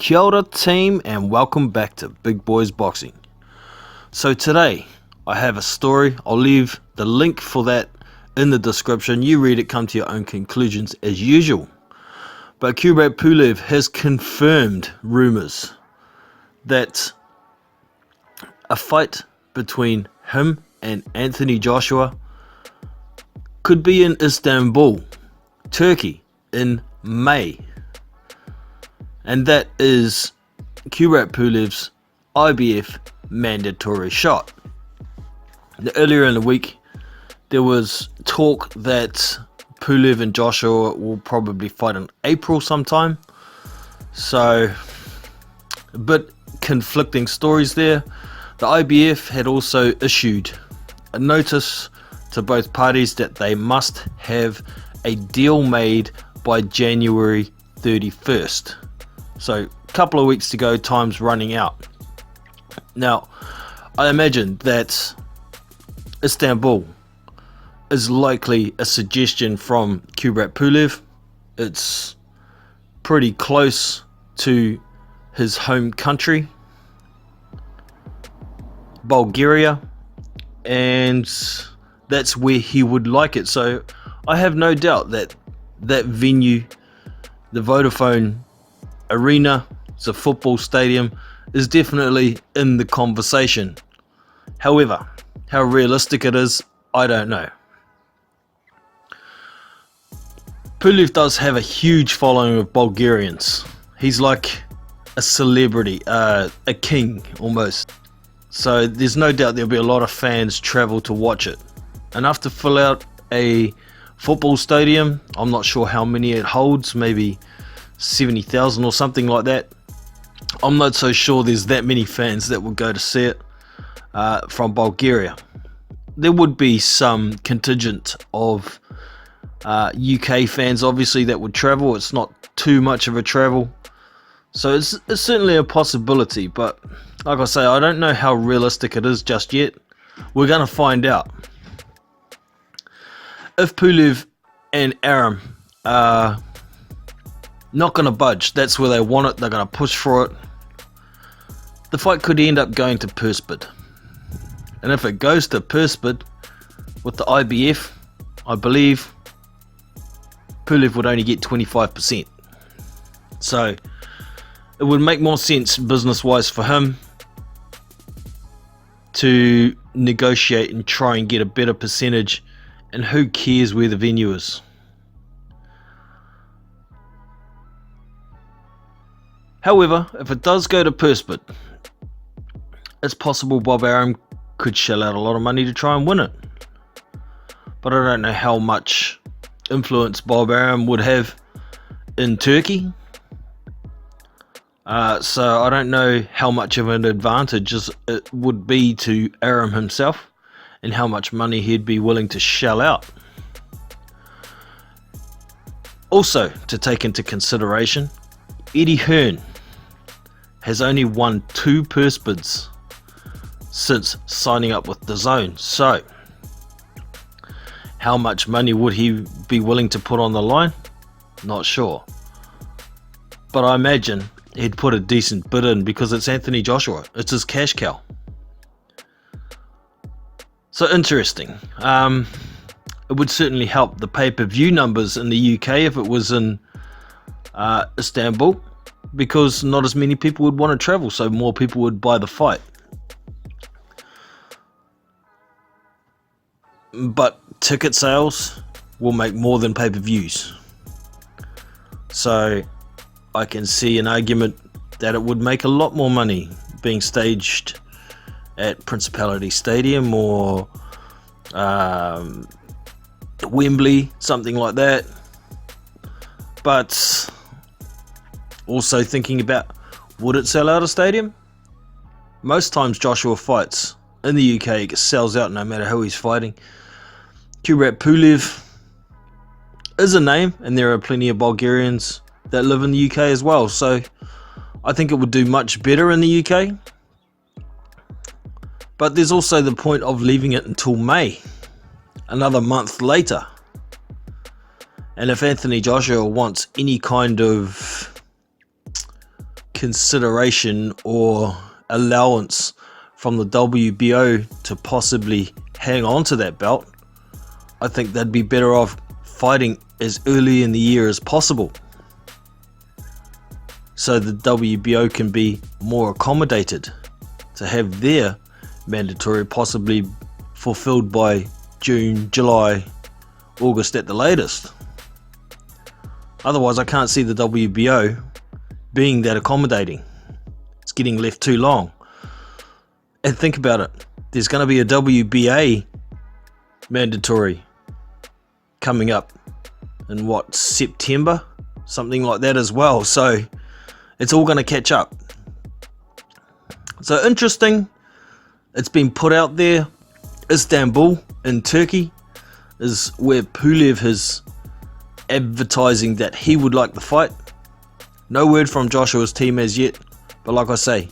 Kia ora team, and welcome back to Big Boys Boxing. So today I have a story. I'll leave the link for that in the description. You read it, come to your own conclusions as usual. But Pulev has confirmed rumours that a fight between him and Anthony Joshua could be in Istanbul, Turkey in May. And that is Pulev's IBF mandatory shot. Earlier in the week, there was talk that Pulev and Joshua will probably fight in April sometime. So, a bit conflicting stories there. The IBF had also issued a notice to both parties that they must have a deal made by January 31st. So, a couple of weeks to go, time's running out. Now, I imagine that Istanbul is likely a suggestion from Pulev. It's pretty close to his home country, Bulgaria, and that's where he would like it. So, I have no doubt that that venue, the Vodafone Arena, it's a football stadium, is definitely in the conversation. However, how realistic it is, I don't know. Pulev does have a huge following of Bulgarians. He's like a celebrity, a king almost. So there's no doubt there'll be a lot of fans travel to watch it. Enough to fill out a football stadium. I'm not sure how many it holds, maybe 70,000 or something like that. I'm not so sure there's that many fans that would go to see it from Bulgaria. There would be some contingent of UK fans, obviously, that would travel. It's not too much of a travel, so it's certainly a possibility. But like I say, I don't know how realistic it is just yet. We're going to find out. If Pulev and Aram are not going to budge, that's where they want it, they're going to push for it, the fight could end up going to purse bid. And if it goes to purse bid with the IBF, I believe Pulev would only get 25%. So it would make more sense business wise for him to negotiate and try and get a better percentage, and who cares where the venue is. However, if it does go to purse bid, it's possible Bob Arum could shell out a lot of money to try and win it. But I don't know how much influence Bob Arum would have in Turkey. So I don't know how much of an advantage it would be to Arum himself, and how much money he'd be willing to shell out. Also, to take into consideration, Eddie Hearn has only won 2 purse bids since signing up with DAZN. So, how much money would he be willing to put on the line? Not sure. But I imagine he'd put a decent bid in because it's Anthony Joshua. It's his cash cow. So interesting. It would certainly help the pay-per-view numbers in the UK if it was in Istanbul, because not as many people would want to travel, so more people would buy the fight. But ticket sales will make more than pay-per-views. So I can see an argument that it would make a lot more money being staged at Principality Stadium or Wembley, something like that. But also thinking about, would it sell out a stadium? Most times Joshua fights in the UK, it sells out no matter who he's fighting. Pulev is a name, and there are plenty of Bulgarians that live in the UK as well, so I think it would do much better in the UK. But there's also the point of leaving it until May, another month later. And if Anthony Joshua wants any kind of consideration or allowance from the WBO to possibly hang on to that belt, I think they'd be better off fighting as early in the year as possible, so the WBO can be more accommodated to have their mandatory possibly fulfilled by June, July, August at the latest. Otherwise, I can't see the WBO being that accommodating. It's getting left too long. And think about it, there's going to be a WBA mandatory coming up in September, something like that as well. So it's all going to catch up. So interesting, it's been put out there. Istanbul in Turkey is where Pulev is advertising that he would like the fight. No word from Joshua's team as yet, but like I say,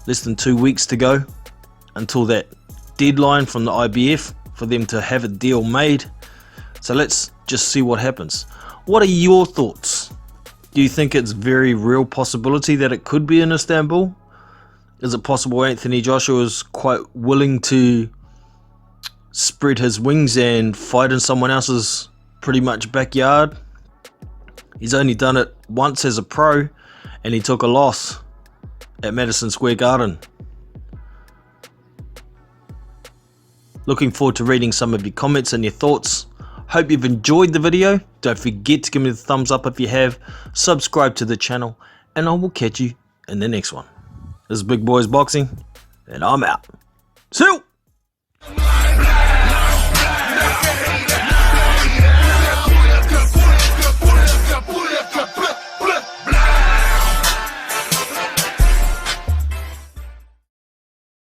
less than 2 weeks to go until that deadline from the IBF for them to have a deal made. So let's just see what happens. What are your thoughts? Do you think it's very real possibility that it could be in Istanbul? Is it possible Anthony Joshua is quite willing to spread his wings and fight in someone else's pretty much backyard? He's only done it once as a pro, and he took a loss at Madison Square Garden. Looking forward to reading some of your comments and your thoughts. Hope you've enjoyed the video. Don't forget to give me the thumbs up if you have. Subscribe to the channel, and I will catch you in the next one. This is Big Boys Boxing, and I'm out. See you!